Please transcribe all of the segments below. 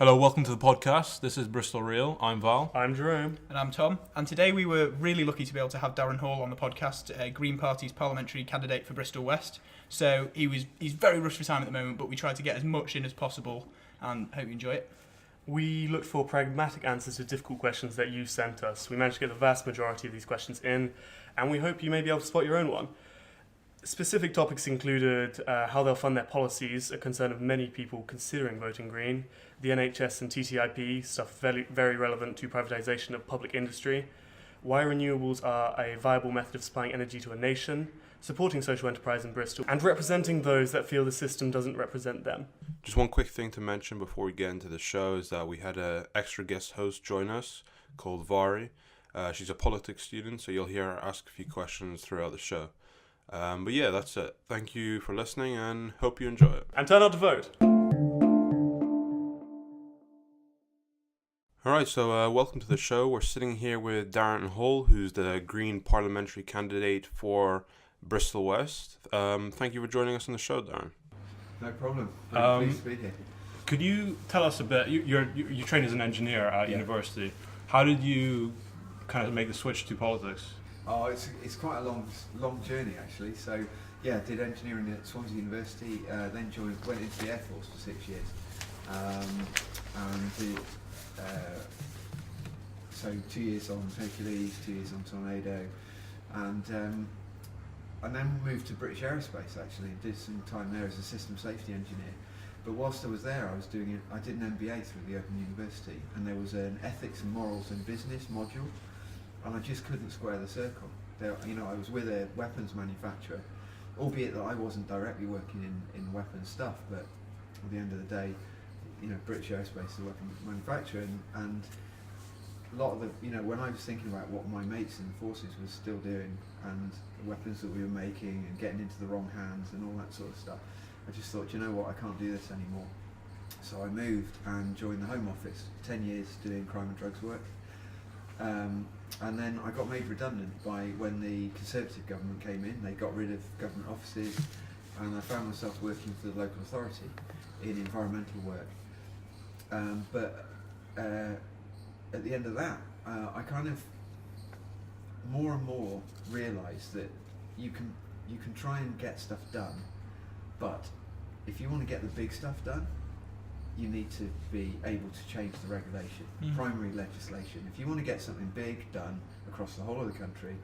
Hello, welcome to the podcast. This is Bristol Real. I'm Val. I'm Jerome. And I'm Tom. And today we were really lucky to be able to have Darren Hall on the podcast, Green Party's parliamentary candidate for Bristol West. So he's very rushed for time at the moment, but we tried to get as much in as possible and hope you enjoy it. We looked for pragmatic answers to difficult questions that you sent us. We managed to get the vast majority of these questions in, and we hope you may be able to spot your own one. Specific topics included how they'll fund their policies, a concern of many people considering voting Green, the NHS and TTIP, stuff very, very relevant to privatisation of public industry, why renewables are a viable method of supplying energy to a nation, supporting social enterprise in Bristol, and representing those that feel the system doesn't represent them. Just one quick thing to mention before we get into the show is that we had an extra guest host join us called Vari. She's a politics student, so you'll hear her ask a few questions throughout the show. But yeah, that's it. Thank you for listening and hope you enjoy it. And turn out to vote. Alright, so welcome to the show. We're sitting here with Darren Hall, who's the Green parliamentary candidate for Bristol West. Thank you for joining us on the show, Darren. No problem. Very pleased to be here. Could you tell us a bit, you trained as an engineer at university. How did you kind of make the switch to politics? Oh, it's quite a long journey actually. So yeah, did engineering at Swansea University, then went into the Air Force for 6 years, and did so 2 years on Hercules, 2 years on Tornado, and then moved to British Aerospace actually, and did some time there as a system safety engineer. But whilst I was there, I did an MBA through the Open University, and there was an ethics and morals and business module. And I just couldn't square the circle. I was with a weapons manufacturer, albeit that I wasn't directly working in weapons stuff, but at the end of the day, British Aerospace is a weapons manufacturer, and a lot of the, when I was thinking about what my mates in the forces were still doing, and the weapons that we were making, and getting into the wrong hands, and all that sort of stuff, I just thought, you know what, I can't do this anymore. So I moved and joined the Home Office, 10 years doing crime and drugs work. And then I got made redundant when the Conservative government came in. They got rid of government offices, and I found myself working for the local authority in environmental work. But at the end of that, I kind of more and more realised that you can try and get stuff done, but if you want to get the big stuff done, you need to be able to change the regulation, primary legislation. If you want to get something big done across the whole of the country,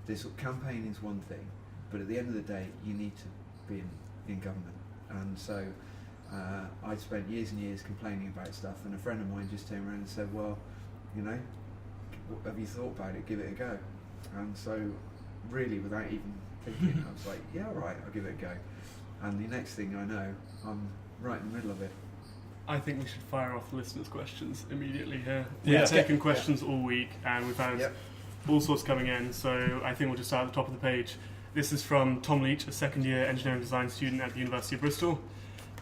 this campaign is one thing, but at the end of the day, you need to be in government. And so I'd spent years and years complaining about stuff, and a friend of mine just turned around and said, well, have you thought about it? Give it a go. And so really, without even thinking, I was like, yeah, all right, I'll give it a go. And the next thing I know, I'm right in the middle of it. I think we should fire off the listeners' questions immediately here. We've taken questions all week, and we've had all sorts coming in, so I think we'll just start at the top of the page. This is from Tom Leach, a second-year engineering design student at the University of Bristol.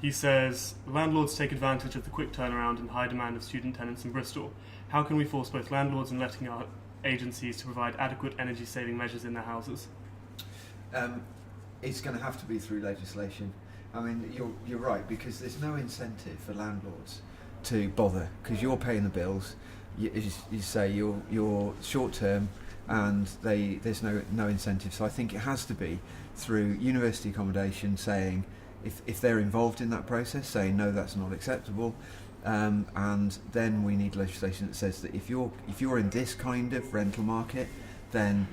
He says, landlords take advantage of the quick turnaround and high demand of student tenants in Bristol. How can we force both landlords and letting out agencies to provide adequate energy-saving measures in their houses? It's going to have to be through legislation. I mean, you're right, because there's no incentive for landlords to bother, because you're paying the bills. You say you're short term, and there's no incentive. So I think it has to be through university accommodation, saying if they're involved in that process, saying no, that's not acceptable, and then we need legislation that says that if you're in this kind of rental market, then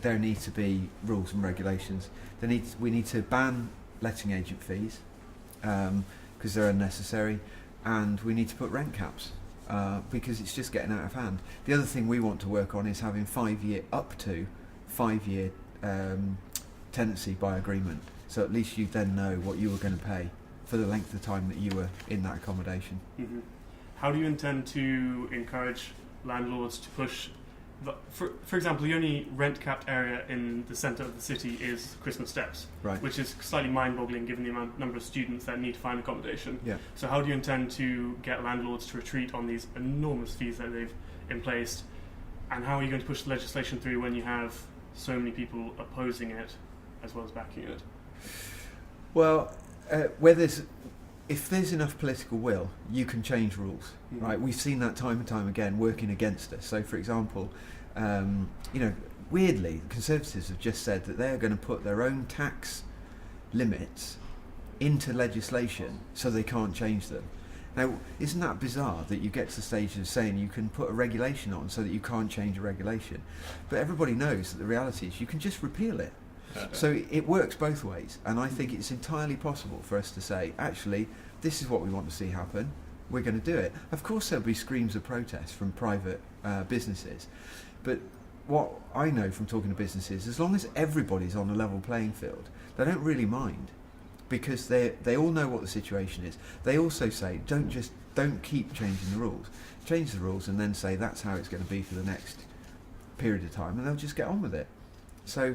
there need to be rules and regulations. We need to ban letting agent fees because they're unnecessary, and we need to put rent caps because it's just getting out of hand. The other thing we want to work on is having up to 5 year tenancy by agreement, so at least you then know what you were going to pay for the length of time that you were in that accommodation. Mm-hmm. How do you intend to encourage landlords to push? For example, the only rent-capped area in the centre of the city is Christmas Steps, right, which is slightly mind-boggling given the number of students that need to find accommodation. Yeah. So how do you intend to get landlords to retreat on these enormous fees that they've emplaced, and how are you going to push the legislation through when you have so many people opposing it as well as backing it? Well, where there's if there's enough political will, you can change rules, right? We've seen that time and time again working against us. So, for example, weirdly, the Conservatives have just said that they're going to put their own tax limits into legislation so they can't change them. Now, isn't that bizarre that you get to the stage of saying you can put a regulation on so that you can't change a regulation? But everybody knows that the reality is you can just repeal it. So it works both ways, and I think it's entirely possible for us to say, actually, this is what we want to see happen, we're going to do it. Of course there'll be screams of protest from private businesses, but what I know from talking to businesses, as long as everybody's on a level playing field, they don't really mind, because they all know what the situation is. They also say, don't keep changing the rules. Change the rules and then say that's how it's going to be for the next period of time, and they'll just get on with it. So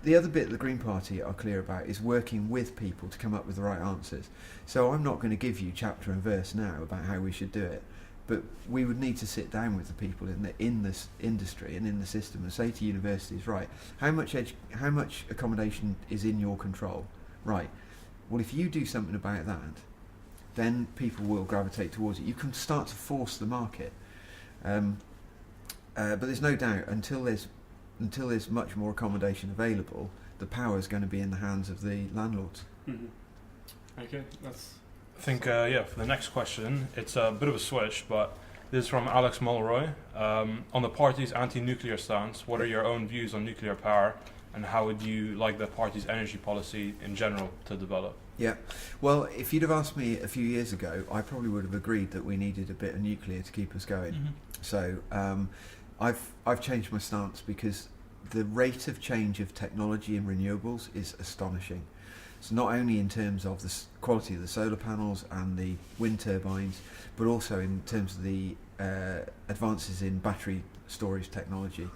the other bit the Green Party are clear about is working with people to come up with the right answers. So I'm not going to give you chapter and verse now about how we should do it, but we would need to sit down with the people in this industry and in the system and say to universities, right, how much accommodation is in your control? Right, well, if you do something about that, then people will gravitate towards it. You can start to force the market, but there's no doubt until there's much more accommodation available, the power is going to be in the hands of the landlords. Okay, I think, for the next question, it's a bit of a switch, but this is from Alex Mulroy. On the party's anti-nuclear stance, what are your own views on nuclear power, and how would you like the party's energy policy in general to develop? Yeah, well, if you'd have asked me a few years ago, I probably would have agreed that we needed a bit of nuclear to keep us going. So I've changed my stance because the rate of change of technology in renewables is astonishing. So not only in terms of the quality of the solar panels and the wind turbines, but also in terms of the advances in battery storage technology.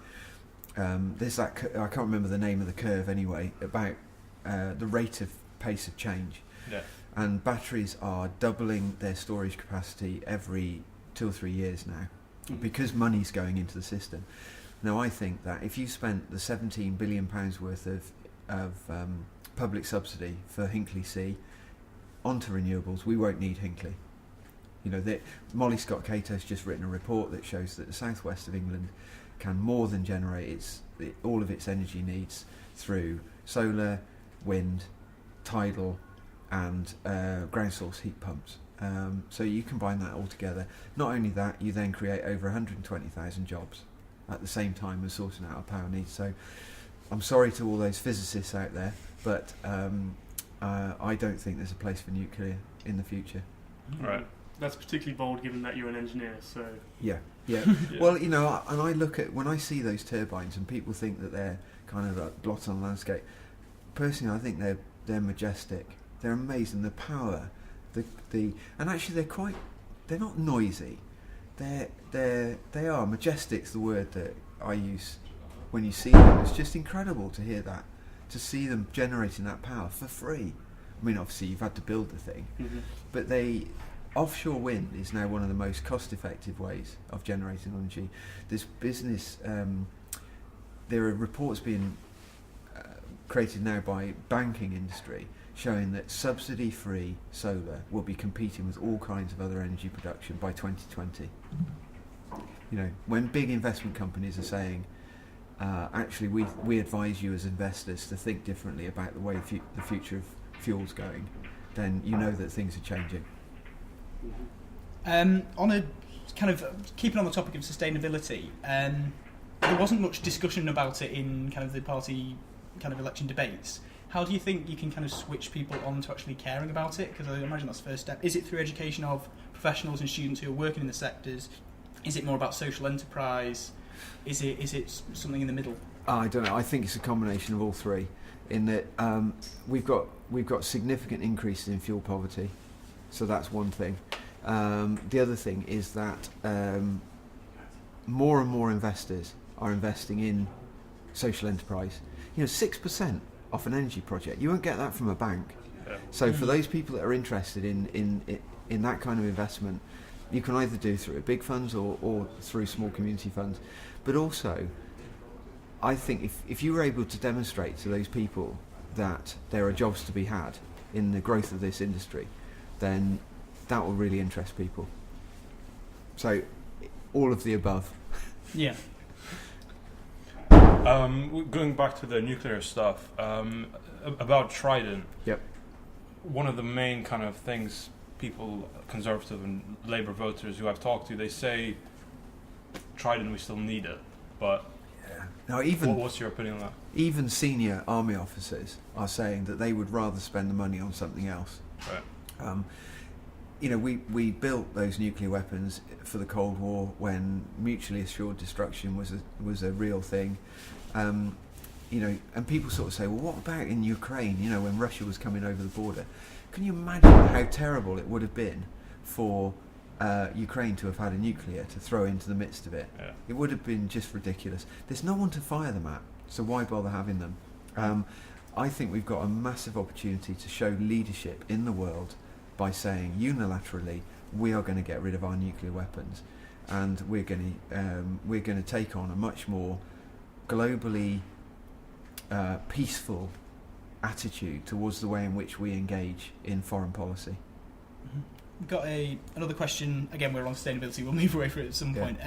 There's that I can't remember the name of the curve anyway, about the rate of pace of change. Yeah. And batteries are doubling their storage capacity every 2 or 3 years now, because money's going into the system. Now, I think that if you spent the £17 billion worth of public subsidy for Hinkley C onto renewables, we won't need Hinkley. Molly Scott Cato's just written a report that shows that the southwest of England can more than generate all of its energy needs through solar, wind, tidal, and ground source heat pumps. So you combine that all together. Not only that, you then create over 120,000 jobs at the same time as sorting out our power needs. So I'm sorry to all those physicists out there, but I don't think there's a place for nuclear in the future. Right. That's particularly bold given that you're an engineer, so... Yeah. Well, and I look at, when I see those turbines and people think that they're kind of a blot on the landscape, personally I think they're majestic. They're amazing. The power, and actually they're not noisy. They are majestic's the word that I use when you see them. It's just incredible to hear that, to see them generating that power for free. I mean, obviously you've had to build the thing, but offshore wind is now one of the most cost-effective ways of generating energy. This business, there are reports being created now by banking industry showing that subsidy-free solar will be competing with all kinds of other energy production by 2020. When big investment companies are saying, actually we advise you as investors to think differently about the way the future of fuel's going, then you know that things are changing. On a kind of keeping on the topic of sustainability, there wasn't much discussion about it in kind of the party kind of election debates. How do you think you can kind of switch people on to actually caring about it? Because I imagine that's the first step. Is it through education of professionals and students who are working in the sectors? Is it more about social enterprise? Is it something in the middle? I don't know. I think it's a combination of all three. In that we've got significant increases in fuel poverty, so that's one thing. The other thing is that more and more investors are investing in social enterprise. 6% off an energy project. You won't get that from a bank. Yeah. So for those people that are interested in that kind of investment, you can either do through big funds or through small community funds. But also, I think if you were able to demonstrate to those people that there are jobs to be had in the growth of this industry, then that will really interest people. So, all of the above. Yeah. Going back to the nuclear stuff, about Trident. Yep. One of the main kind of things people, Conservative and Labour voters who I've talked to, they say Trident, we still need it, but now what's your opinion on that? Even senior army officers are saying that they would rather spend the money on something else. Right. We built those nuclear weapons for the Cold War when mutually assured destruction was a real thing. And people sort of say, well, what about in Ukraine, when Russia was coming over the border? Can you imagine how terrible it would have been for Ukraine to have had a nuclear to throw into the midst of it? Yeah. It would have been just ridiculous. There's no one to fire them at, so why bother having them? I think we've got a massive opportunity to show leadership in the world by saying unilaterally we are going to get rid of our nuclear weapons, and we're going to take on a much more globally peaceful attitude towards the way in which we engage in foreign policy. Mm-hmm. We've got another question. Again, we're on sustainability. We'll move away from it at some point.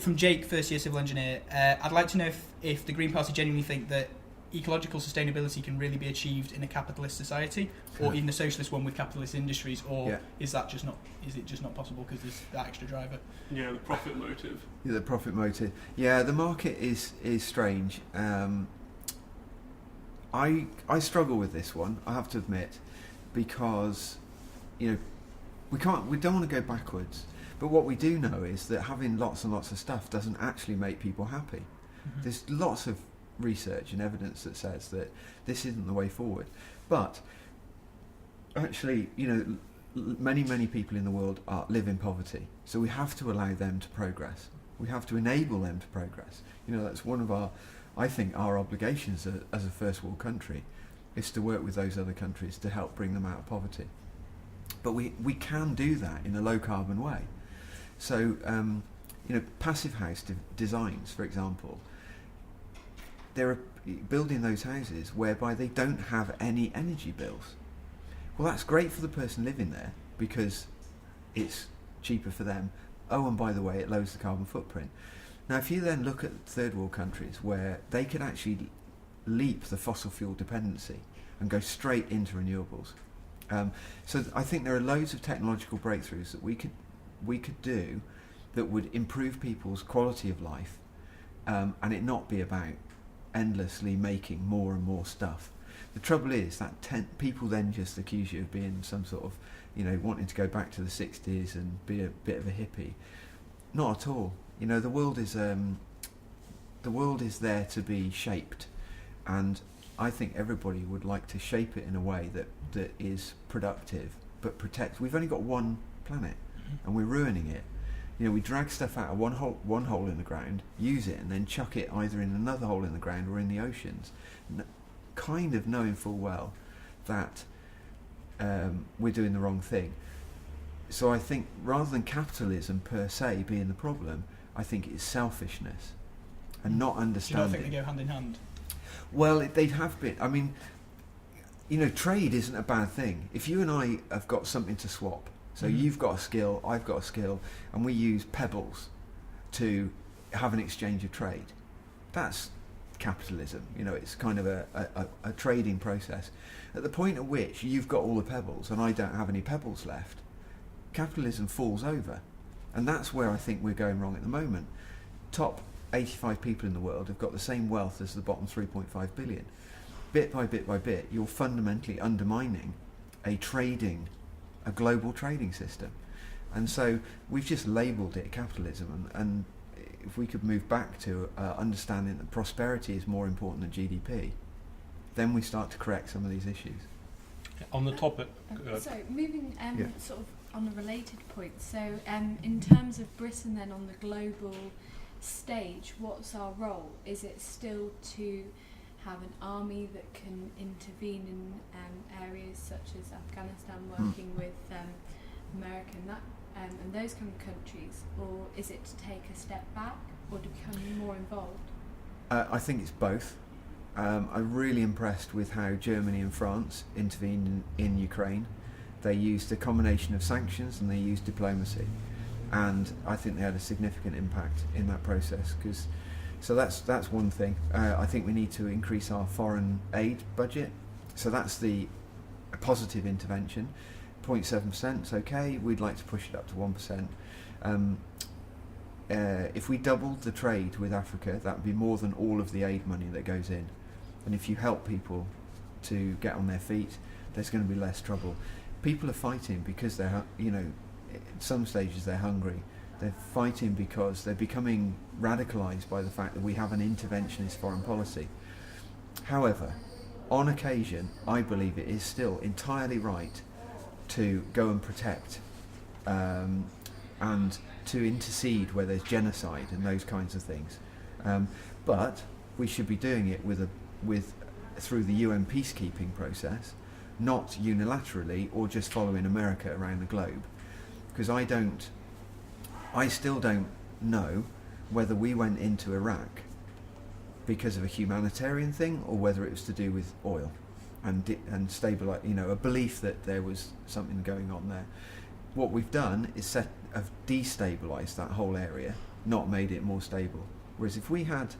From Jake, first year civil engineer. I'd like to know if the Green Party genuinely think that ecological sustainability can really be achieved in a capitalist society, or even a socialist one with capitalist industries, or is it just not possible because there's that extra driver? Yeah, the profit motive. Yeah, the profit motive. Yeah, the market is strange. I struggle with this one, I have to admit, because we don't want to go backwards. But what we do know is that having lots and lots of stuff doesn't actually make people happy. Mm-hmm. There's lots of research and evidence that says that this isn't the way forward. But actually, many people in the world live in poverty. So we have to allow them to progress. We have to enable them to progress. That's one of our obligations as a first world country, is to work with those other countries to help bring them out of poverty. But we can do that in a low carbon way. So, passive house designs, for example, they're building those houses whereby they don't have any energy bills. Well, that's great for the person living there because it's cheaper for them. Oh, and by the way, it lowers the carbon footprint. Now, if you then look at third world countries where they could actually leap the fossil fuel dependency and go straight into renewables. So I think there are loads of technological breakthroughs that we could do that would improve people's quality of life, and it not be about endlessly making more and more stuff. The trouble is that people then just accuse you of being some sort of, wanting to go back to the 60s and be a bit of a hippie. Not at all. The world is there to be shaped, and I think everybody would like to shape it in a way that is productive but protects. We've only got one planet, and we're ruining it. We drag stuff out of one hole in the ground, use it, and then chuck it either in another hole in the ground or in the oceans, kind of knowing full well that we're doing the wrong thing. So I think rather than capitalism per se being the problem, I think it's selfishness and not understanding. Do you not think they go hand in hand? Well, they have been. I mean, trade isn't a bad thing. If you and I have got something to swap, so you've got a skill, I've got a skill, and we use pebbles to have an exchange of trade, that's capitalism. It's kind of a trading process. At the point at which you've got all the pebbles and I don't have any pebbles left, capitalism falls over. And that's where I think we're going wrong at the moment. Top 85 people in the world have got the same wealth as the bottom 3.5 billion. Bit by bit, you're fundamentally undermining a global trading system. And so we've just labelled it capitalism, and if we could move back to understanding that prosperity is more important than GDP, then we start to correct some of these issues. On the topic... So moving sort of on a related point, so in terms of Britain then on the global stage, what's our role? Is it still to have an army that can intervene in areas such as Afghanistan, working with America and those kind of countries, or is it to take a step back or to become more involved? I think it's both. I'm really impressed with how Germany and France intervened in Ukraine. They used a combination of sanctions and they used diplomacy, and I think they had a significant impact in that process. So that's one thing. I think we need to increase our foreign aid budget. So that's a positive intervention. 0.7% is okay. We'd like to push it up to 1%. If we doubled the trade with Africa, that would be more than all of the aid money that goes in. And if you help people to get on their feet, there's going to be less trouble. People are fighting because they're, at some stages they're hungry. They're fighting because they're becoming radicalised by the fact that we have an interventionist foreign policy. However, on occasion, I believe it is still entirely right to go and protect and to intercede where there's genocide and those kinds of things. But we should be doing it through the UN peacekeeping process, not unilaterally or just following America around the globe. Because I still don't know whether we went into Iraq because of a humanitarian thing or whether it was to do with oil and stabilize, a belief that there was something going on there. What we've done is have destabilized that whole area, not made it more stable. Whereas if we had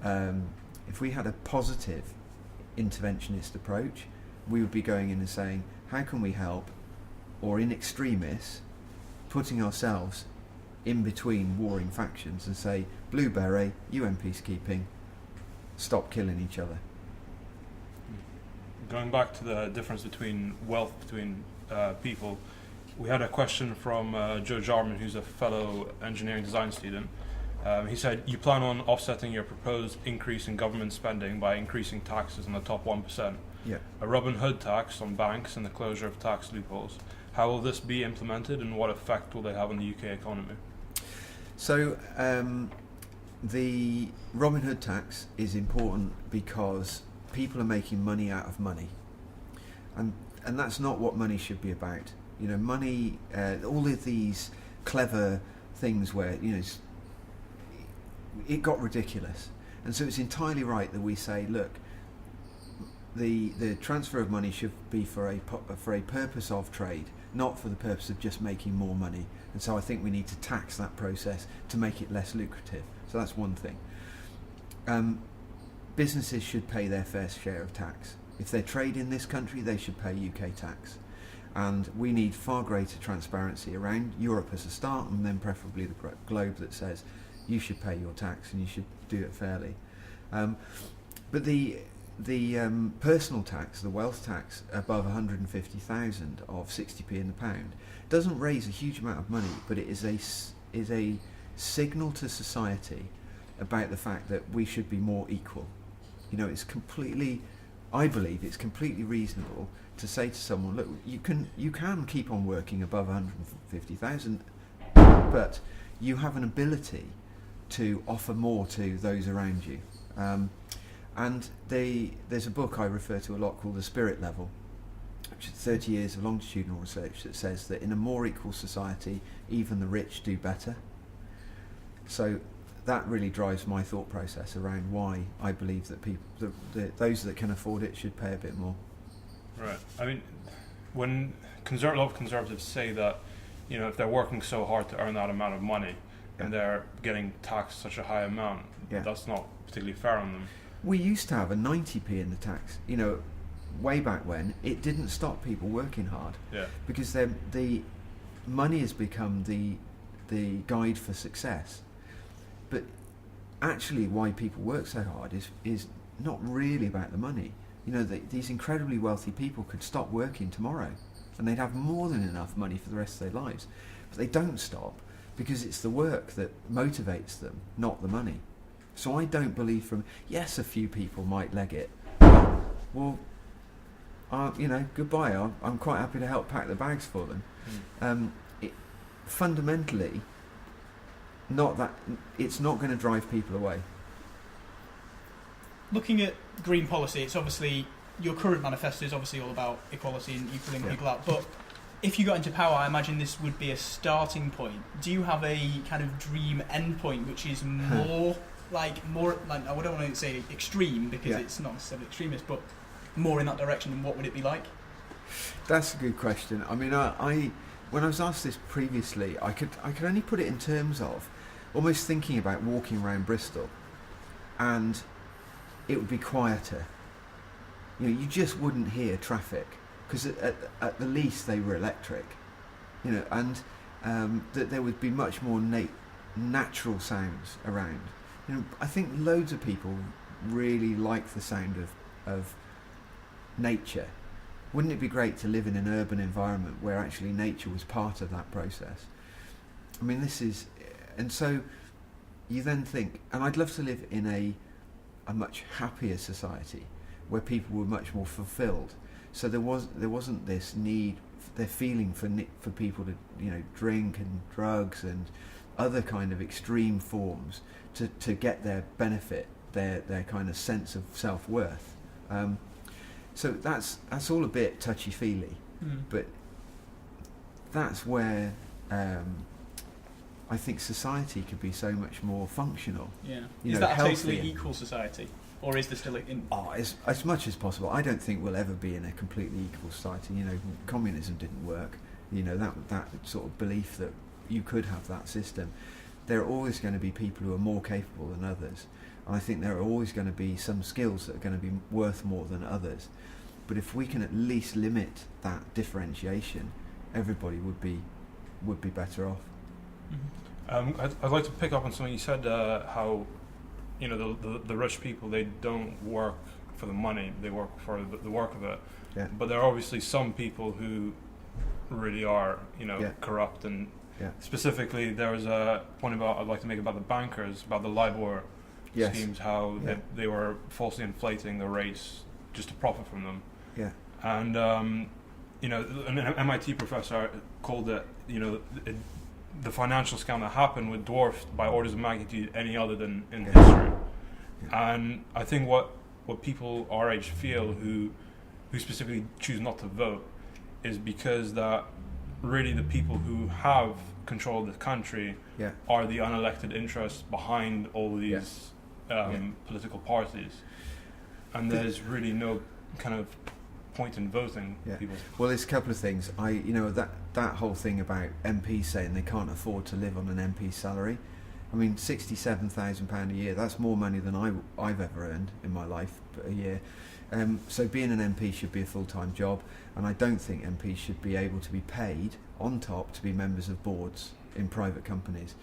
a positive interventionist approach, we would be going in and saying, how can we help, or in extremis, putting ourselves in between warring factions and say, blue beret, UN peacekeeping, stop killing each other. Going back to the difference between wealth between people, we had a question from Joe Jarman, who's a fellow engineering design student. He said, you plan on offsetting your proposed increase in government spending by increasing taxes on the top 1%. Yeah. A Robin Hood tax on banks and the closure of tax loopholes. How will this be implemented and what effect will they have on the UK economy? So the Robin Hood tax is important because people are making money out of money. And that's not what money should be about. Money, all of these clever things where, it got ridiculous. And so it's entirely right that we say, look, the transfer of money should be for a purpose of trade, not for the purpose of just making more money. And so I think we need to tax that process to make it less lucrative. So that's one thing. Businesses should pay their fair share of tax. If they trade in this country, they should pay UK tax. And we need far greater transparency around Europe as a start, and then preferably the globe that says you should pay your tax and you should do it fairly. But the personal tax, the wealth tax above 150,000 of 60p in the pound, doesn't raise a huge amount of money, but it is a signal to society about the fact that we should be more equal. I believe it's completely reasonable to say to someone, look, you can keep on working above 150,000, but you have an ability to offer more to those around you. And there's a book I refer to a lot called The Spirit Level, which is 30 years of longitudinal research that says that in a more equal society, even the rich do better. So that really drives my thought process around why I believe that people, those that can afford it, should pay a bit more. Right. I mean, when a lot of conservatives say that, if they're working so hard to earn that amount of money and they're getting taxed such a high amount, that's not particularly fair on them. We used to have a 90p in the tax. Way back when, it didn't stop people working hard. Yeah. Because the money has become the guide for success. But actually why people work so hard is not really about the money. These incredibly wealthy people could stop working tomorrow and they'd have more than enough money for the rest of their lives. But they don't stop because it's the work that motivates them, not the money. So I don't believe yes, a few people might leg it. Well, goodbye. I'm quite happy to help pack the bags for them. Fundamentally, it's not going to drive people away. Looking at green policy, it's obviously, your current manifesto is obviously all about equality and equaling people out, but if you got into power, I imagine this would be a starting point. Do you have a kind of dream endpoint which is more like more like I don't want to say extreme because it's not necessarily extremist, but more in that direction, and what would it be like? That's a good question. I mean, I when I was asked this previously, I could only put it in terms of almost thinking about walking around Bristol, and it would be quieter. You know, you just wouldn't hear traffic because at the least they were electric. You know, and that there would be much more natural sounds around. You know, I think loads of people really like the sound of nature. Wouldn't it be great to live in an urban environment where actually nature was part of that process? I mean, and so you then think, and I'd love to live in a much happier society where people were much more fulfilled. So there wasn't this need, their feeling for people to, you know, drink and drugs and other kind of extreme forms to get their benefit, their kind of sense of self-worth. So that's all a bit touchy-feely, but that's where I think society could be so much more functional. Yeah. You Is know, that a totally healthy equal society? Or is there still as much as possible. I don't think we'll ever be in a completely equal society. You know, communism didn't work. You know, that sort of belief that you could have that system. There are always going to be people who are more capable than others. And I think there are always going to be some skills that are going to be worth more than others. But if we can at least limit that differentiation, everybody would be better off. Mm-hmm. I'd like to pick up on something you said, how, you know, the rich people, they don't work for the money, they work for the work of it. Yeah. But there are obviously some people who really are, you know, corrupt, and specifically there was a point I'd like to make about the bankers, about the LIBOR schemes, how they were falsely inflating the rates just to profit from them. Yeah. And you know, an MIT professor called it, you know, the financial scam that happened was dwarfed by orders of magnitude any other than in history. Yeah. And I think what people our age feel who specifically choose not to vote is because that really the people who have control of the country are the unelected interests behind all these political parties. And there's really no kind of point in voting people. Well, there's a couple of things. That whole thing about MPs saying they can't afford to live on an MP salary. I mean, £67,000 a year, that's more money than I've ever earned in my life a year. So being an MP should be a full-time job, and I don't think MPs should be able to be paid on top to be members of boards in private companies.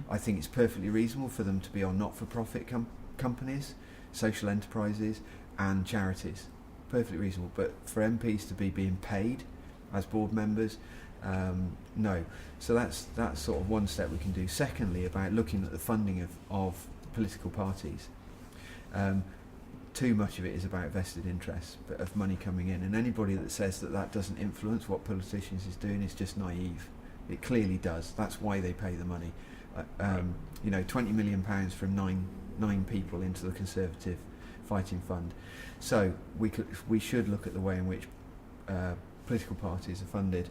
I think it's perfectly reasonable for them to be on not-for-profit companies, social enterprises and charities. Perfectly reasonable. But for MPs to be being paid as board members, no. So that's sort of one step we can do. Secondly, about looking at the funding of political parties. Too much of it is about vested interests, but of money coming in, and anybody that says that doesn't influence what politicians is doing is just naive. It clearly does. That's why they pay the money. You know, £20 million from nine people into the Conservative Fighting Fund. So we should look at the way in which political parties are funded.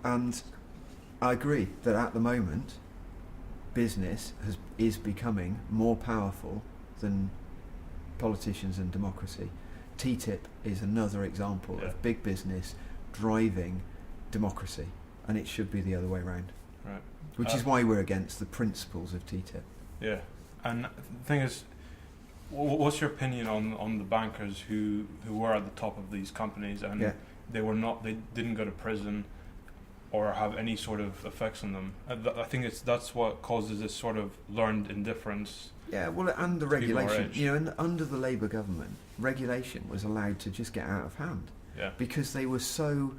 And I agree that at the moment, business is becoming more powerful than politicians and democracy. TTIP is another example of big business driving democracy, and it should be the other way around. Right. Which is why we're against the principles of TTIP. Yeah. And the thing is, what's your opinion on the bankers who were at the top of these companies and they didn't go to prison or have any sort of effects on them? I think that's what causes this sort of learned indifference. Yeah, well, and the regulation, you know, under the Labour government, regulation was allowed to just get out of hand because they were so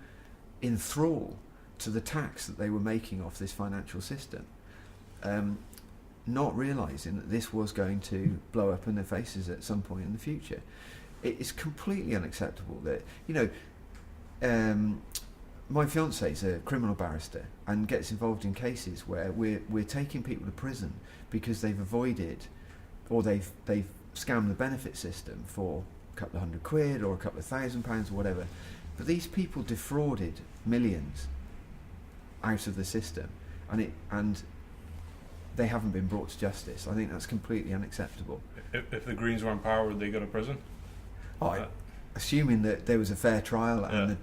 enthralled to the tax that they were making off this financial system, not realising that this was going to blow up in their faces at some point in the future. It is completely unacceptable that, you know, my fiancée is a criminal barrister and gets involved in cases where we're taking people to prison because they've avoided or they've scammed the benefit system for a couple of £100 or a couple of £1,000 or whatever. But these people defrauded millions out of the system, and they haven't been brought to justice. I think that's completely unacceptable. If the Greens were in power, would they go to prison? Assuming that there was a fair trial and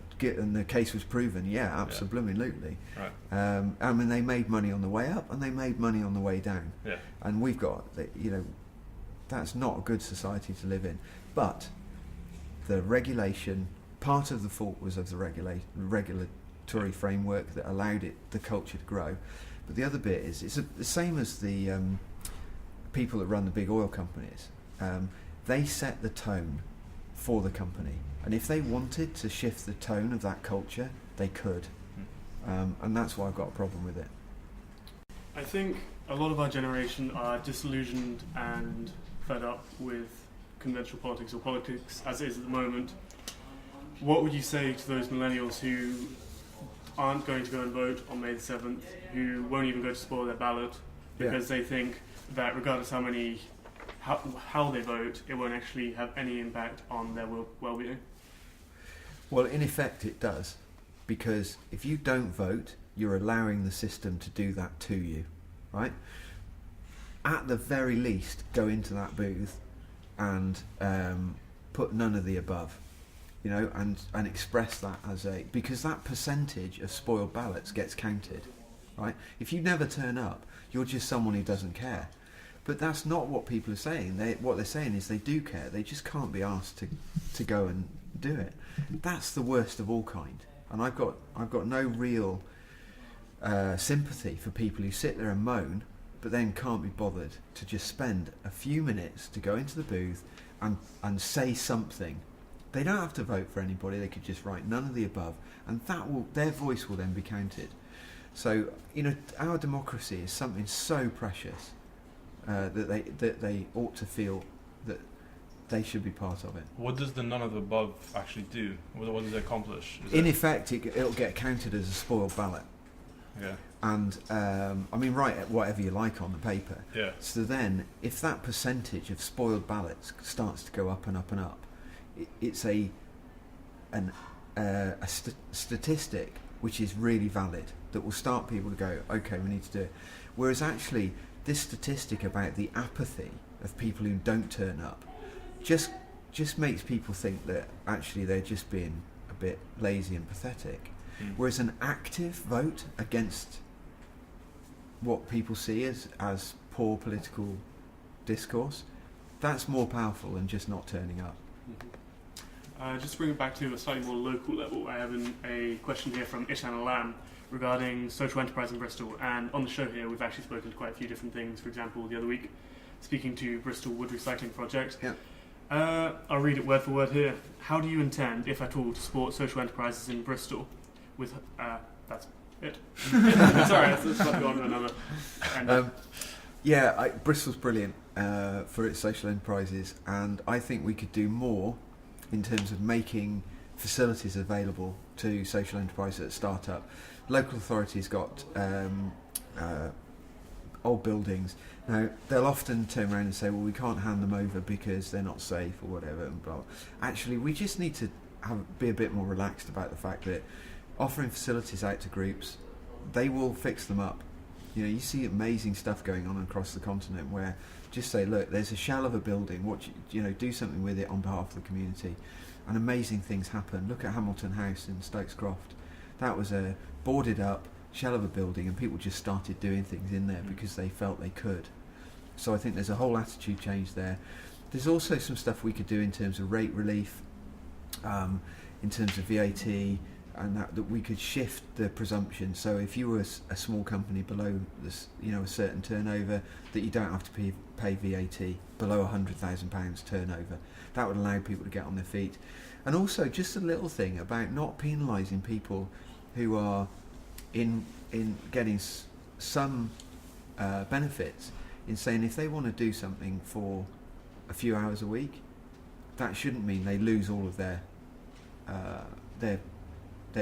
the case was proven, absolutely. Right. I mean, they made money on the way up and they made money on the way down. Yeah. And we've got, that's not a good society to live in. But the regulation, part of the fault was of the regulatory framework that allowed the culture to grow. But the other bit is, it's the same as the people that run the big oil companies. They set the tone for the company, and if they wanted to shift the tone of that culture, they could. And that's why I've got a problem with it. I think a lot of our generation are disillusioned and fed up with conventional politics, or politics as it is at the moment. What would you say to those millennials who aren't going to go and vote on May the 7th, who won't even go to spoil their ballot because they think that regardless how they vote, it won't actually have any impact on their well-being? Well, in effect it does, because if you don't vote, you're allowing the system to do that to you, right? At the very least, go into that booth and put none of the above, and express that because that percentage of spoiled ballots gets counted, right? If you never turn up, you're just someone who doesn't care. But that's not what people are saying. What they're saying is they do care. They just can't be asked to go and do it. That's the worst of all kind. And I've got no real sympathy for people who sit there and moan, but then can't be bothered to just spend a few minutes to go into the booth and say something. They don't have to vote for anybody. They could just write none of the above, and their voice will then be counted. So our democracy is something so precious. That they ought to feel that they should be part of it. What does the none of the above actually do? What does it accomplish? In effect, it'll get counted as a spoiled ballot. Yeah. And write whatever you like on the paper. Yeah. So then, if that percentage of spoiled ballots starts to go up and up and up, it's a statistic which is really valid that will start people to go, okay, we need to do it. Whereas actually, this statistic about the apathy of people who don't turn up just makes people think that actually they're just being a bit lazy and pathetic. Whereas an active vote against what people see as poor political discourse, that's more powerful than just not turning up. Just to bring it back to a slightly more local level, I have a question here from Ishan Alam regarding social enterprise in Bristol, and on the show here we've actually spoken to quite a few different things. For example, the other week speaking to Bristol Wood Recycling Project. I'll read it word for word here. How do you intend, if at all, to support social enterprises in Bristol? With that's it. Sorry, let's not go on to another. Bristol's brilliant for its social enterprises, and I think we could do more in terms of making facilities available to social enterprises that start up. Local authorities got old buildings. Now, they'll often turn around and say, well, we can't hand them over because they're not safe or whatever, and blah. Actually, we just need to be a bit more relaxed about the fact that offering facilities out to groups, they will fix them up. You see amazing stuff going on across the continent where just say, look, there's a shell of a building, do something with it on behalf of the community, and amazing things happen. Look at Hamilton House in Stokes Croft. That was a boarded up shell of a building, and people just started doing things in there because they felt they could. So I think there's a whole attitude change there. There's also some stuff we could do in terms of rate relief, in terms of VAT, and that we could shift the presumption. So if you were a small company below this, a certain turnover, that you don't have to pay VAT below £100,000 turnover. That would allow people to get on their feet. And also just a little thing about not penalising people who are in getting some benefits, in saying if they want to do something for a few hours a week, that shouldn't mean they lose all of their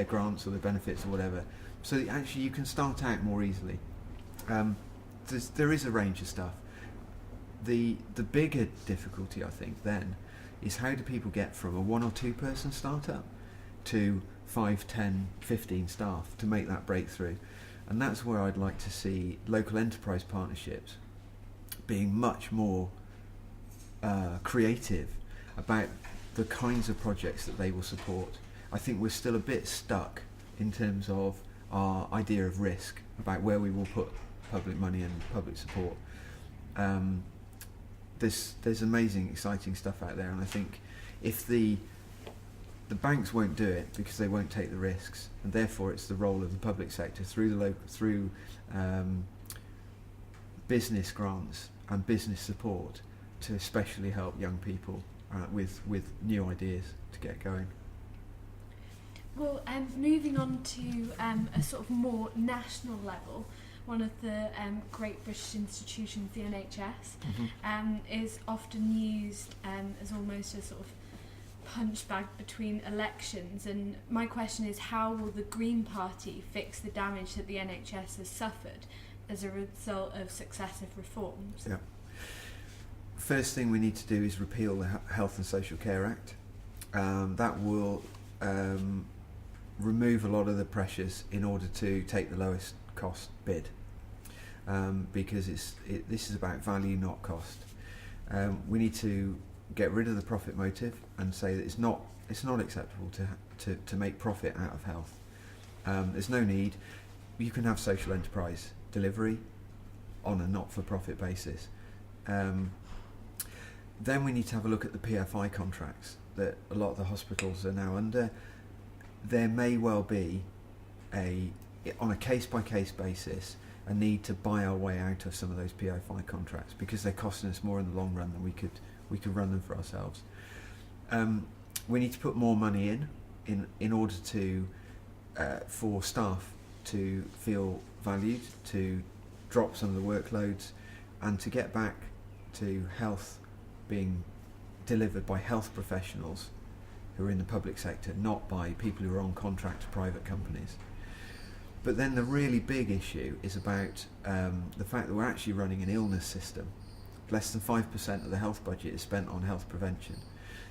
grants or their benefits or whatever. So that actually you can start out more easily. There is a range of stuff. The bigger difficulty, I think, then, is how do people get from a 1 or 2 person startup to 5, 10, 15 staff to make that breakthrough? And that's where I'd like to see local enterprise partnerships being much more creative about the kinds of projects that they will support. I think we're still a bit stuck in terms of our idea of risk, about where we will put public money and public support. There's amazing, exciting stuff out there, and I think if the banks won't do it because they won't take the risks, and therefore it's the role of the public sector through business grants and business support to especially help young people with new ideas to get going. Well, moving on to a sort of more national level, one of the great British institutions, the NHS, is often used as almost a sort of punch bag between elections. And my question is, how will the Green Party fix the damage that the NHS has suffered as a result of successive reforms? Yeah. First thing we need to do is repeal the Health and Social Care Act. That will remove a lot of the pressures in order to take the lowest cost bid, because this is about value, not cost. We need to get rid of the profit motive and say that it's not acceptable to make profit out of health. There's no need. You can have social enterprise delivery on a not-for-profit basis. Then we need to have a look at the PFI contracts that a lot of the hospitals are now under. There may well be on a case-by-case basis, a need to buy our way out of some of those PFI contracts because they're costing us more in the long run than we could run them for ourselves. We need to put more money in order to for staff to feel valued, to drop some of the workloads, and to get back to health being delivered by health professionals who are in the public sector, not by people who are on contract to private companies. But then the really big issue is about the fact that we're actually running an illness system. Less than 5% of the health budget is spent on health prevention.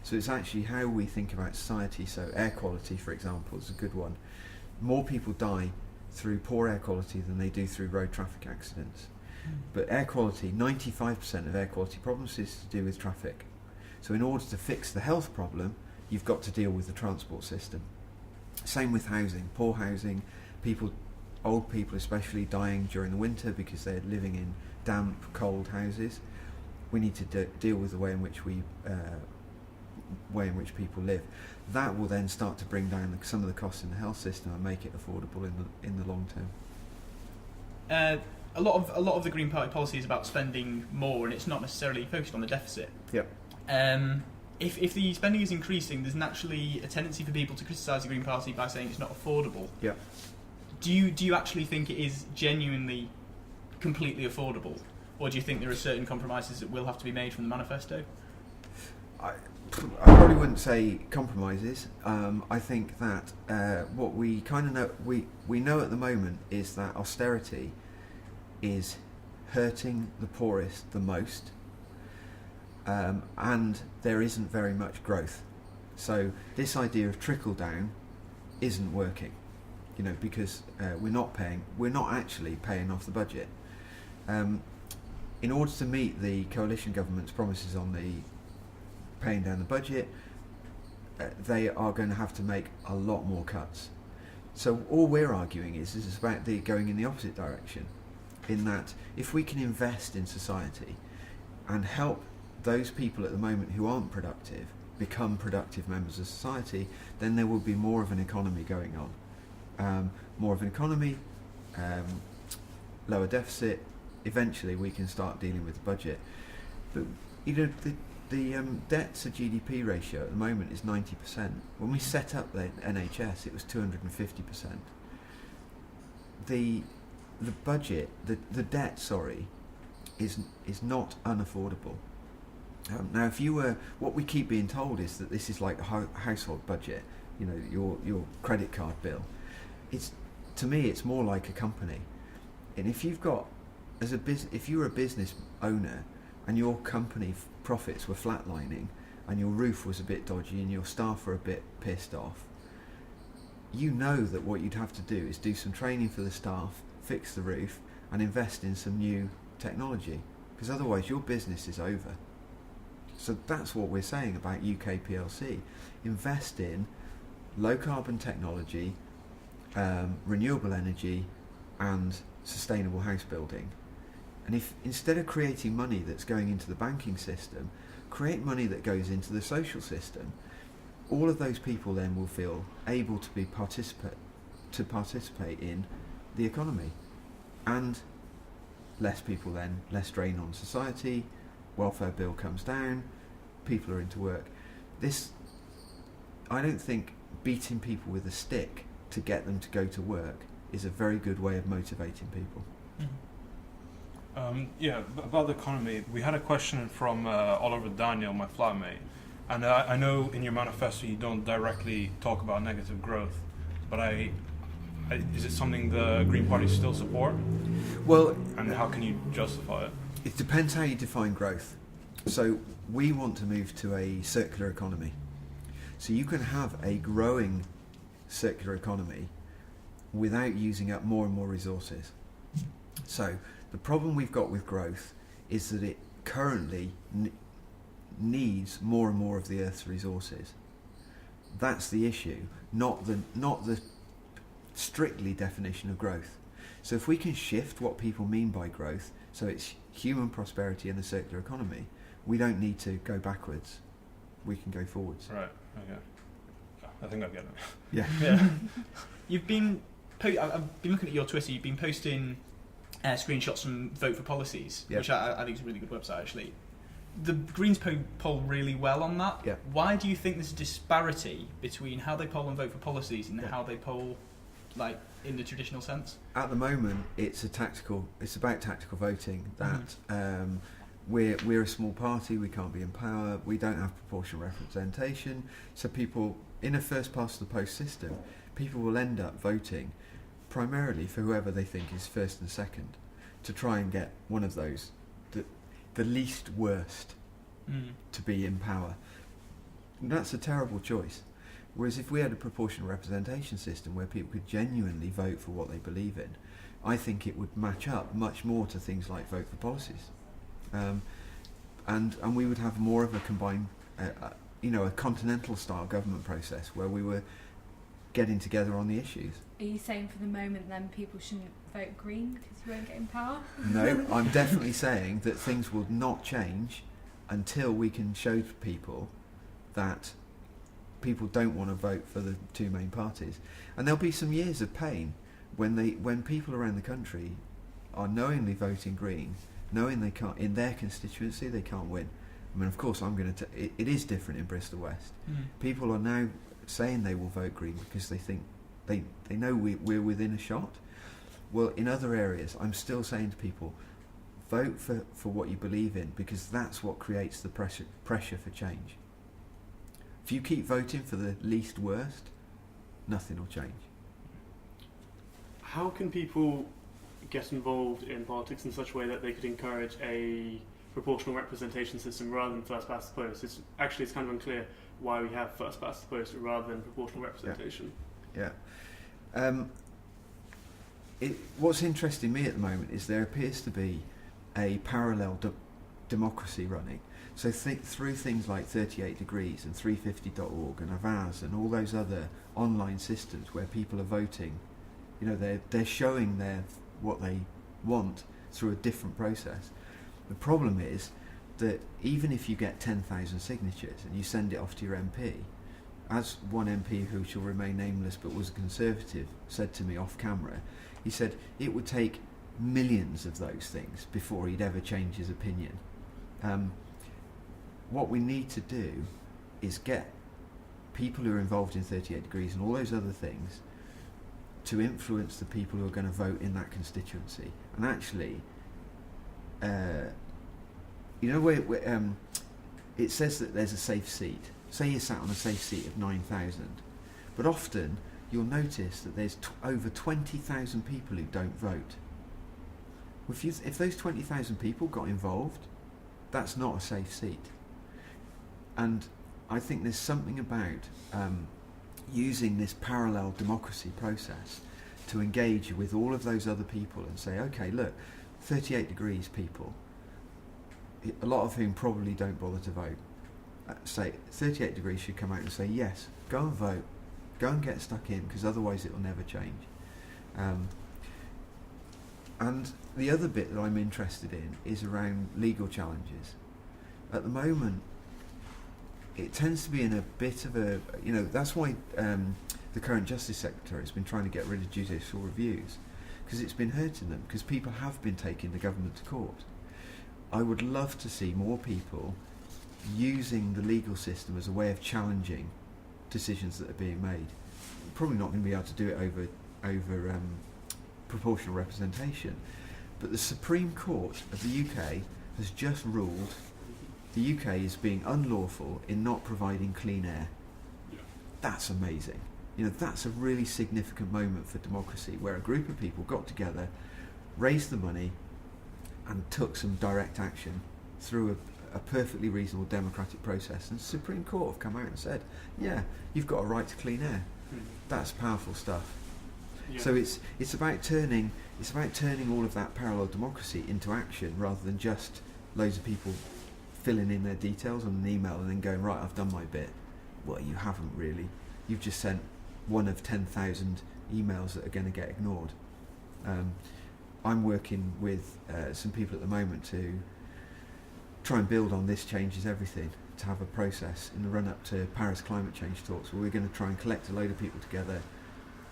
So it's actually how we think about society. So air quality, for example, is a good one. More people die through poor air quality than they do through road traffic accidents. But air quality, 95% of air quality problems is to do with traffic. So in order to fix the health problem, you've got to deal with the transport system. Same with housing, poor housing, old people especially dying during the winter because they're living in damp, cold houses. We need to deal with the way in which people live. That will then start to bring down some of the costs in the health system and make it affordable in the long term. A lot of the Green Party policy is about spending more, and it's not necessarily focused on the deficit. Yep. If the spending is increasing, there's naturally a tendency for people to criticise the Green Party by saying it's not affordable. Yep. Do you actually think it is genuinely completely affordable, or do you think there are certain compromises that will have to be made from the manifesto? I probably wouldn't say compromises. I think that what we kind of know, we know at the moment is that austerity is hurting the poorest the most, and there isn't very much growth. So this idea of trickle down isn't working, because we're not actually paying off the budget. In order to meet the coalition government's promises on the paying down the budget, they are going to have to make a lot more cuts. So all we're arguing is about going in the opposite direction, in that if we can invest in society and help those people at the moment who aren't productive become productive members of society, then there will be more of an economy going on. More of an economy, lower deficit. Eventually we can start dealing with the budget. But the debt to GDP ratio at the moment is 90%. When we set up the NHS, it was 250%. The budget, the debt, is not unaffordable. Now, what we keep being told is that this is like a household budget, your credit card bill. To me, it's more like a company. And if you've got, if you're a business owner and your company profits were flatlining and your roof was a bit dodgy and your staff were a bit pissed off, that what you'd have to do is do some training for the staff, fix the roof, and invest in some new technology, because otherwise your business is over. So that's what we're saying about UK PLC. Invest in low carbon technology, renewable energy, and sustainable house building. And if instead of creating money that's going into the banking system, create money that goes into the social system, all of those people then will feel able to participate in the economy. And less people then, less drain on society, welfare bill comes down, people are into work. I don't think beating people with a stick to get them to go to work is a very good way of motivating people. About the economy, we had a question from Oliver Daniel, my flatmate, and I know in your manifesto you don't directly talk about negative growth, but is it something the Green Party still support? Well, and how can you justify it? It depends how you define growth. So we want to move to a circular economy. So you can have a growing circular economy without using up more and more resources. So the problem we've got with growth is that it currently needs more and more of the Earth's resources. That's the issue, not the strictly definition of growth. So if we can shift what people mean by growth, so it's human prosperity and a circular economy, we don't need to go backwards. We can go forwards. Right. Okay. I think I get it. Yeah. I've been looking at your Twitter. You've been posting screenshots from Vote for Policies, which I think is a really good website, actually. The Greens poll really well on that. Yeah. Why do you think there's a disparity between how they poll and Vote for Policies and how they poll, like, in the traditional sense? At the moment, it's about tactical voting. That we're a small party. We can't be in power. We don't have proportional representation. So people in a first past the post system, people will end up voting primarily for whoever they think is first and second, to try and get one of those, the least worst, to be in power. And that's a terrible choice. Whereas if we had a proportional representation system where people could genuinely vote for what they believe in, I think it would match up much more to things like Vote for Policies. And we would have more of a combined, a continental style government process where we were getting together on the issues. Are you saying for the moment then people shouldn't vote Green because you won't get in power? No, I'm definitely saying that things will not change until we can show people that people don't want to vote for the two main parties. And there'll be some years of pain when people around the country are knowingly voting Green, knowing they can't, in their constituency, they can't win. I mean, of course, it is different in Bristol West. People are now saying they will vote Green because they think they know we're within a shot. Well, in other areas, I'm still saying to people, vote for what you believe in, because that's what creates the pressure for change. If you keep voting for the least worst, nothing will change. How can people get involved in politics in such a way that they could encourage a proportional representation system rather than first past the post? It's kind of unclear why we have first past the post rather than proportional representation. Yeah. What's interesting me at the moment is there appears to be a parallel democracy running. So through things like 38 Degrees and 350.org and Avaz and all those other online systems where people are voting, they're showing what they want through a different process. The problem is that even if you get 10,000 signatures and you send it off to your MP, as one MP who shall remain nameless but was a Conservative said to me off camera, he said it would take millions of those things before he'd ever change his opinion. What we need to do is get people who are involved in 38 Degrees and all those other things to influence the people who are going to vote in that constituency. And actually, it says that there's a safe seat. Say you're sat on a safe seat of 9,000, but often you'll notice that there's over 20,000 people who don't vote. If those 20,000 people got involved, that's not a safe seat. And I think there's something about using this parallel democracy process to engage with all of those other people and say, okay, look, 38 degrees people, a lot of whom probably don't bother to vote, say 38 degrees should come out and say, yes, go and vote, go and get stuck in, because otherwise it will never change. And the other bit that I'm interested in is around legal challenges. At the moment, it tends to be in a bit of a, that's why the current Justice Secretary has been trying to get rid of judicial reviews, because it's been hurting them, because people have been taking the government to court. I would love to see more people using the legal system as a way of challenging decisions that are being made. Probably not going to be able to do it over proportional representation, but the Supreme Court of the UK has just ruled the UK is being unlawful in not providing clean air. Yeah. That's amazing. That's a really significant moment for democracy, where a group of people got together, raised the money, and took some direct action through a perfectly reasonable democratic process. And the Supreme Court have come out and said, yeah, you've got a right to clean air. That's powerful stuff. Yeah. So it's about turning all of that parallel democracy into action, rather than just loads of people filling in their details on an email and then going, right, I've done my bit. Well, you haven't really. You've just sent one of 10,000 emails that are going to get ignored. I'm working with some people at the moment to try and build on This Changes Everything, to have a process in the run-up to Paris climate change talks, where we're going to try and collect a load of people together,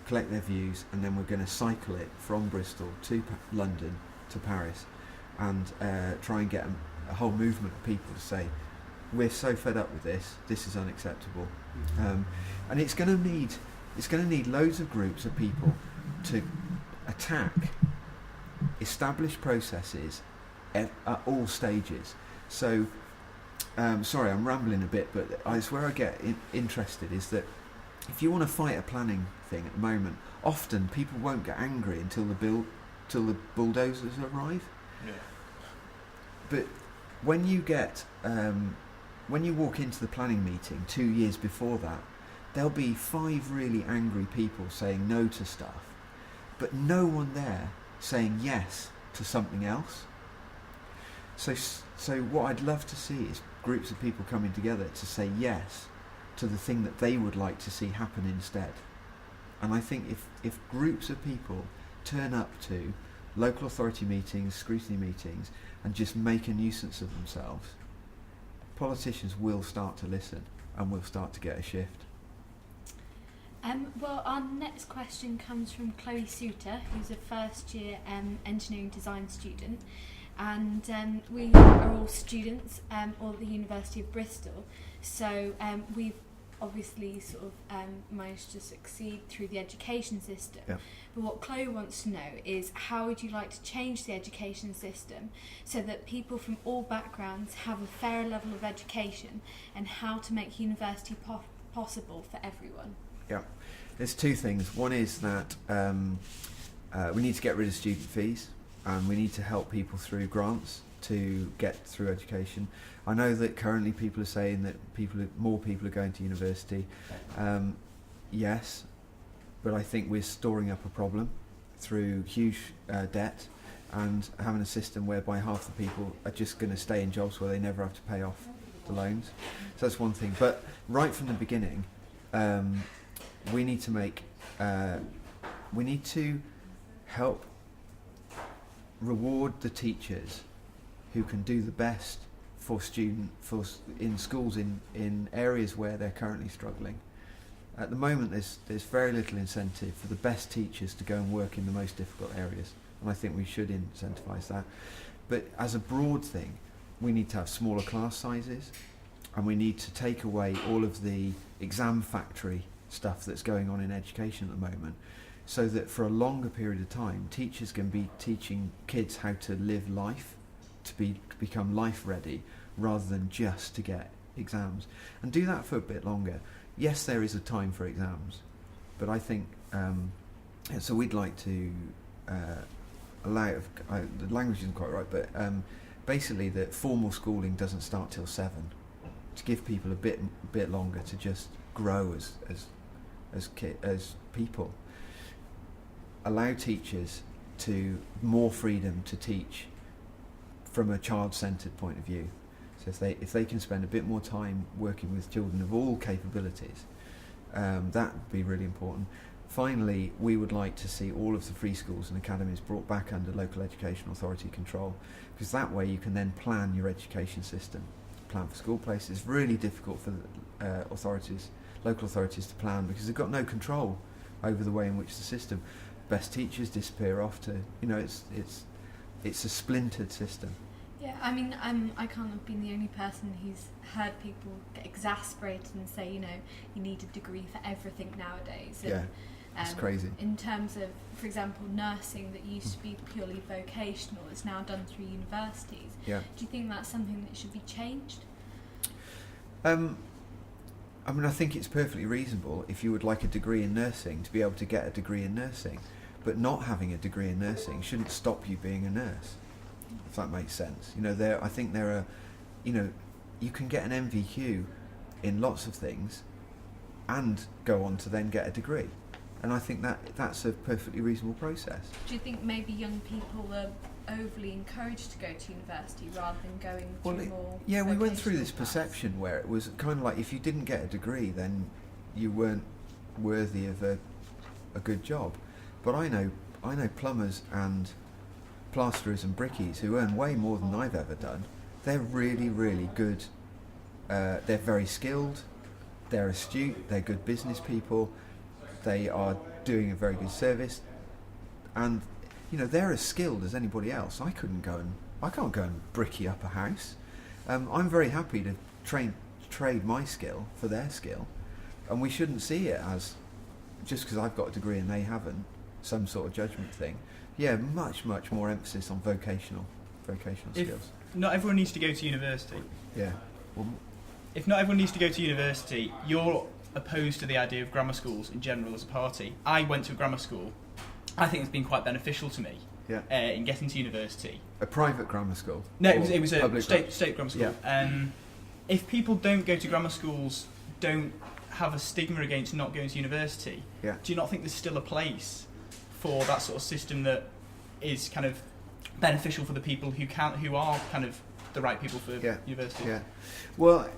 collect their views, and then we're going to cycle it from Bristol to London to Paris, and try and get a whole movement of people to say, we're so fed up with this, this is unacceptable. And it's going to need loads of groups of people to attack established processes at all stages. So, sorry, I'm rambling a bit, but it's where I get interested, is that if you want to fight a planning thing at the moment, often people won't get angry until the bulldozers arrive. Yeah. But when you walk into the planning meeting 2 years before that, there'll be 5 really angry people saying no to stuff, but no one there saying yes to something else. So what I'd love to see is groups of people coming together to say yes to the thing that they would like to see happen instead. And I think if groups of people turn up to local authority meetings, scrutiny meetings, and just make a nuisance of themselves, politicians will start to listen and will start to get a shift. Well, our next question comes from Chloe Suter, who's a first-year engineering design student, and we are all students all at the University of Bristol, so we've obviously sort of managed to succeed through the education system. Yeah. But what Chloe wants to know is, how would you like to change the education system so that people from all backgrounds have a fairer level of education, and how to make university possible for everyone? Yeah, there's 2 things. One is that we need to get rid of student fees, and we need to help people through grants to get through education. I know that currently people are saying that more people are going to university. Yes, but I think we're storing up a problem through huge debt, and having a system whereby half the people are just going to stay in jobs where they never have to pay off the loans. So that's one thing. But right from the beginning, we need to help reward the teachers who can do the best in schools in areas where they're currently struggling. At the moment, there's very little incentive for the best teachers to go and work in the most difficult areas, and I think we should incentivise that. But as a broad thing, we need to have smaller class sizes, and we need to take away all of the exam factory stuff that's going on in education at the moment, so that for a longer period of time, teachers can be teaching kids how to live life, to become life ready, rather than just to get exams, and do that for a bit longer. Yes, there is a time for exams, but I think so we'd like to allow, the language isn't quite right, but basically that formal schooling doesn't start till 7, to give people a bit longer to just grow as people. allow teachers to more freedom to teach from a child-centred point of view. So if they can spend a bit more time working with children of all capabilities, that would be really important. Finally, we would like to see all of the free schools and academies brought back under local education authority control, because that way you can then plan your education system, plan for school places. It's really difficult for local authorities to plan, because they've got no control over the way in which the system. Best teachers disappear off to, it's a splintered system. Yeah, I mean, I can't have been the only person who's heard people get exasperated and say, you need a degree for everything nowadays. And, yeah, it's crazy. In terms of, for example, nursing that used to be purely vocational is now done through universities. Yeah. Do you think that's something that should be changed? I think it's perfectly reasonable if you would like a degree in nursing to be able to get a degree in nursing, but not having a degree in nursing shouldn't stop you being a nurse, if that makes sense. I think there are, you can get an MVQ in lots of things and go on to then get a degree. And I think that's a perfectly reasonable process. Do you think maybe young people are overly encouraged to go to university rather than going through more? Yeah, we went through this paths? perception where it was kind of like if you didn't get a degree, then you weren't worthy of a good job. But I know plumbers and plasterers and brickies who earn way more than I've ever done. They're really, really good. They're very skilled. They're astute. They're good business people. They are doing a very good service, and they're as skilled as anybody else. I can't go and bricky up a house. I'm very happy to trade my skill for their skill, and we shouldn't see it as just because I've got a degree and they haven't, some sort of judgment thing. Yeah, much more emphasis on vocational skills. Not everyone needs to go to university. Yeah. Well, if not everyone needs to go to university, you're opposed to the idea of grammar schools in general as a party. I went to a grammar school. I think it's been quite beneficial to me in getting to university. A private grammar school? No, it was a state grammar school. Yeah. If people don't go to grammar schools, don't have a stigma against not going to university, do you not think there's still a place for that sort of system that is kind of beneficial for the people who are kind of the right people for university? Yeah. Well,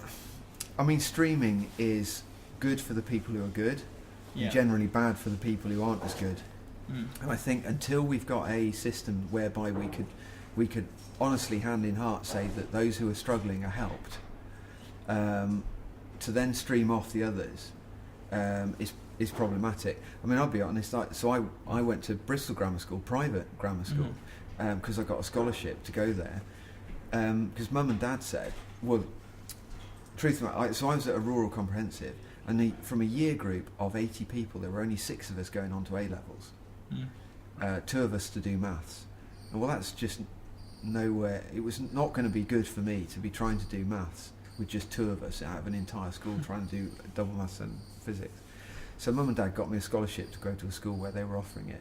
streaming is good for the people who are good, and generally bad for the people who aren't as good. And I think until we've got a system whereby we could honestly, hand in heart, say that those who are struggling are helped, to then stream off the others is problematic. I'll be honest. I went to Bristol Grammar School, private grammar school, because I got a scholarship to go there. Because Mum and Dad said, well, truth of matter, so I was at a rural comprehensive, and from a year group of 80 people, there were only 6 of us going on to A-levels. 2 of us to do maths. And well, that's just nowhere. It was not going to be good for me to be trying to do maths with just 2 of us out of an entire school trying to do double maths and physics. So Mum and Dad got me a scholarship to go to a school where they were offering it.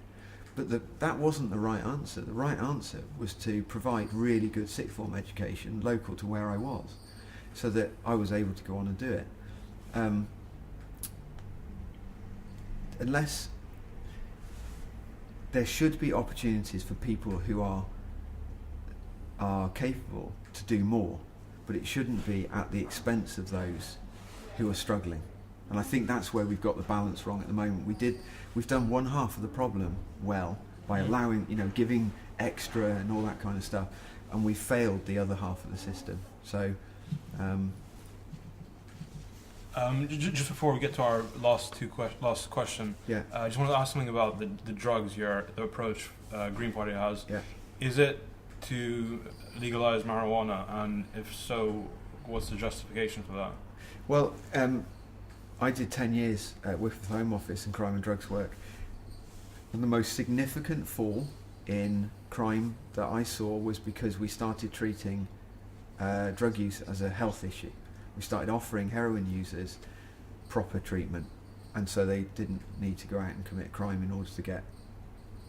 But that wasn't the right answer. The right answer was to provide really good sixth form education local to where I was, so that I was able to go on and do it. Unless there should be opportunities for people who are capable to do more, but it shouldn't be at the expense of those who are struggling. And I think that's where we've got the balance wrong at the moment. We've done one half of the problem well by allowing, giving extra and all that kind of stuff, and we failed the other half of the system. So, just before we get to our last question, I just want to ask something about the drugs, the approach Green Party has. Yeah. Is it to legalise marijuana, and if so, what's the justification for that? Well, I did 10 years with the Home Office and crime and drugs work, and the most significant fall in crime that I saw was because we started treating drug use as a health issue. We started offering heroin users proper treatment, and so they didn't need to go out and commit crime in order to get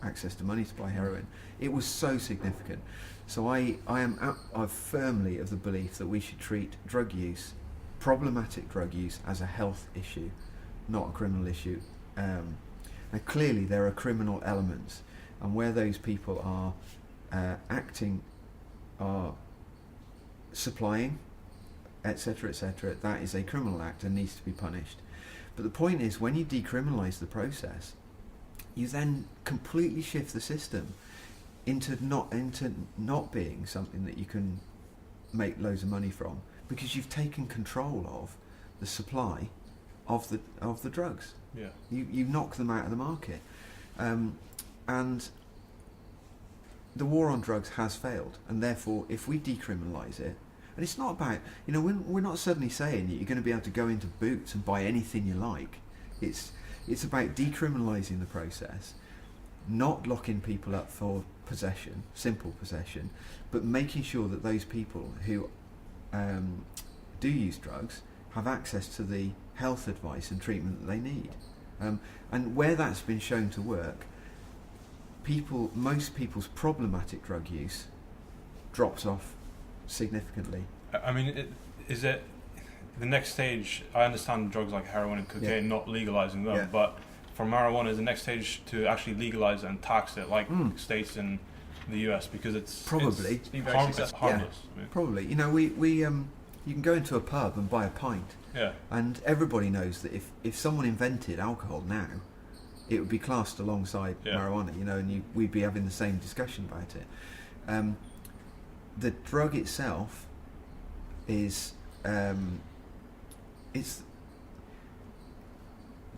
access to money to buy heroin. It was so significant. So I am firmly of the belief that we should treat drug use, problematic drug use, as a health issue, not a criminal issue. And Now, clearly there are criminal elements, and where those people are acting, are supplying, etc., etc., that is a criminal act and needs to be punished. But the point is, when you decriminalise the process, you then completely shift the system into not being something that you can make loads of money from, because you've taken control of the supply of the drugs. Yeah. You knock them out of the market, and the war on drugs has failed. And therefore, if we decriminalise it, and it's not about, we're not suddenly saying that you're going to be able to go into Boots and buy anything you like. It's about decriminalising the process, not locking people up for possession, simple possession, but making sure that those people who do use drugs have access to the health advice and treatment that they need. And where that's been shown to work, most people's problematic drug use drops off significantly. I mean, is it the next stage? I understand drugs like heroin and cocaine, not legalizing them, but for marijuana, is the next stage to actually legalize it and tax it, like states in the US, because it's probably it's been very harmless. successful. I mean. Probably. We you can go into a pub and buy a pint. Yeah. And everybody knows that if someone invented alcohol now, it would be classed alongside marijuana, and we'd be having the same discussion about it. The drug itself is, there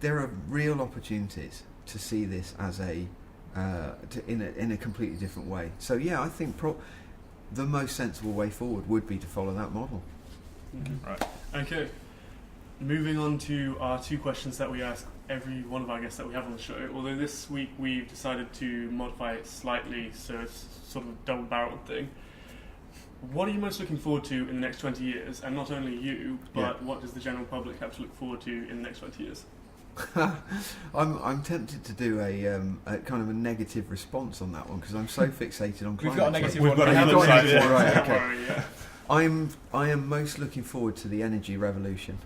are real opportunities to see this as in a completely different way. So yeah, I think the most sensible way forward would be to follow that model. Mm-hmm. Right. Okay. Moving on to our two questions that we ask every one of our guests that we have on the show. Although this week we've decided to modify it slightly, so it's sort of a double-barreled thing. What are you most looking forward to in the next 20 years? And not only you, but what does the general public have to look forward to in the next 20 years? I'm tempted to do a kind of a negative response on that one, because I'm so fixated on climate We've got a negative change. one. We've got a You've got a negative negative one. one, right? Don't Okay. worry, yeah. I am most looking forward to the energy revolution.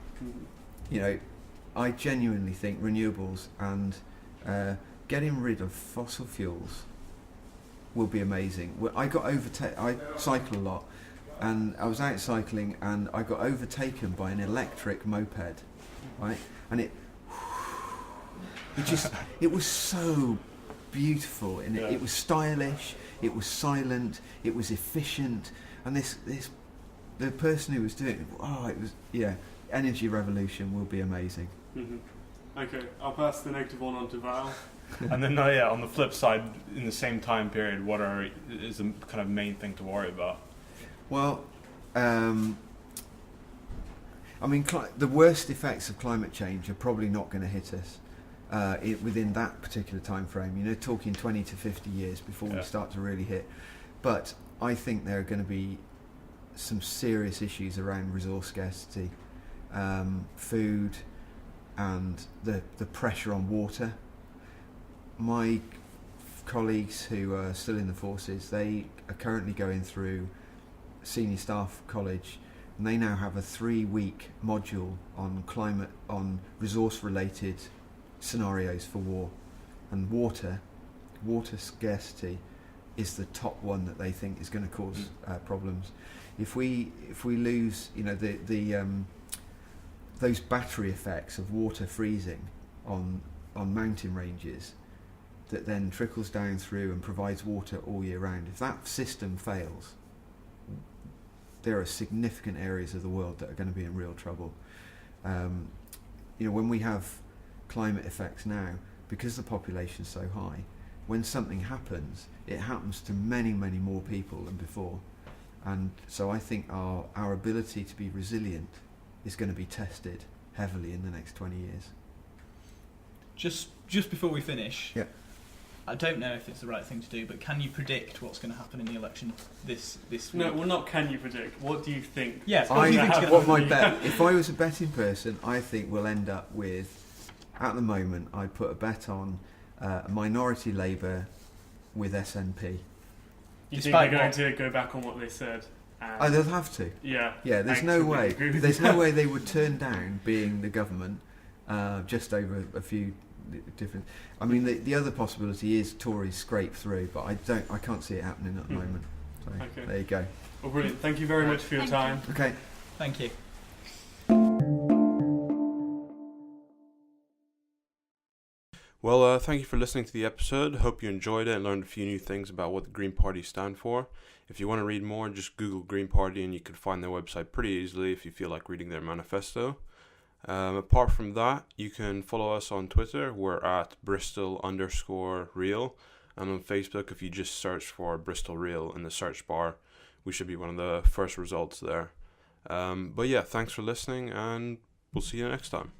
I genuinely think renewables and getting rid of fossil fuels will be amazing. I cycle a lot, and I was out cycling and I got overtaken by an electric moped, right? And it was so beautiful, and it was stylish, it was silent, it was efficient, and the person who was doing it, energy revolution will be amazing. Mm-hmm. Okay, I'll pass the negative one on to Val. And then, on the flip side, in the same time period, what is the kind of main thing to worry about? Well, the worst effects of climate change are probably not going to hit us within that particular time frame. Talking 20 to 50 years before we start to really hit. But I think there are going to be some serious issues around resource scarcity, food, and the pressure on water. My colleagues who are still in the forces, they are currently going through senior staff college, and they now have a 3-week module on resource-related scenarios for war, and water scarcity is the top one that they think is going to cause problems. If we lose, those battery effects of water freezing on mountain ranges, that then trickles down through and provides water all year round. If that system fails, there are significant areas of the world that are going to be in real trouble. When we have climate effects now, because the population's so high, when something happens, it happens to many, many more people than before. And so I think our ability to be resilient is going to be tested heavily in the next 20 years. Just before we finish, Yeah. I don't know if it's the right thing to do, but can you predict what's going to happen in the election this week? No, well, not can you predict. What do you think? Yeah, What my bet? If I was a betting person, I think we'll end up with, at the moment, I'd put a bet on minority Labour with SNP. You think they're going to go back on what they said? Oh, they'll have to. Yeah. Yeah, there's no way. There's no way they would turn down being the government just over a few different. I mean, the other possibility is Tories scrape through, but I can't see it happening at the moment. So Okay. there you go. Well, brilliant. Thank you very much for your Thank time. Okay. Thank you. Well, thank you for listening to the episode. Hope you enjoyed it and learned a few new things about what the Green Party stand for. If you want to read more, just Google Green Party and you can find their website pretty easily if you feel like reading their manifesto. Apart from that, you can follow us on Twitter. We're at Bristol_Real. And on Facebook, if you just search for Bristol Real in the search bar, we should be one of the first results there. But yeah, thanks for listening, and we'll see you next time.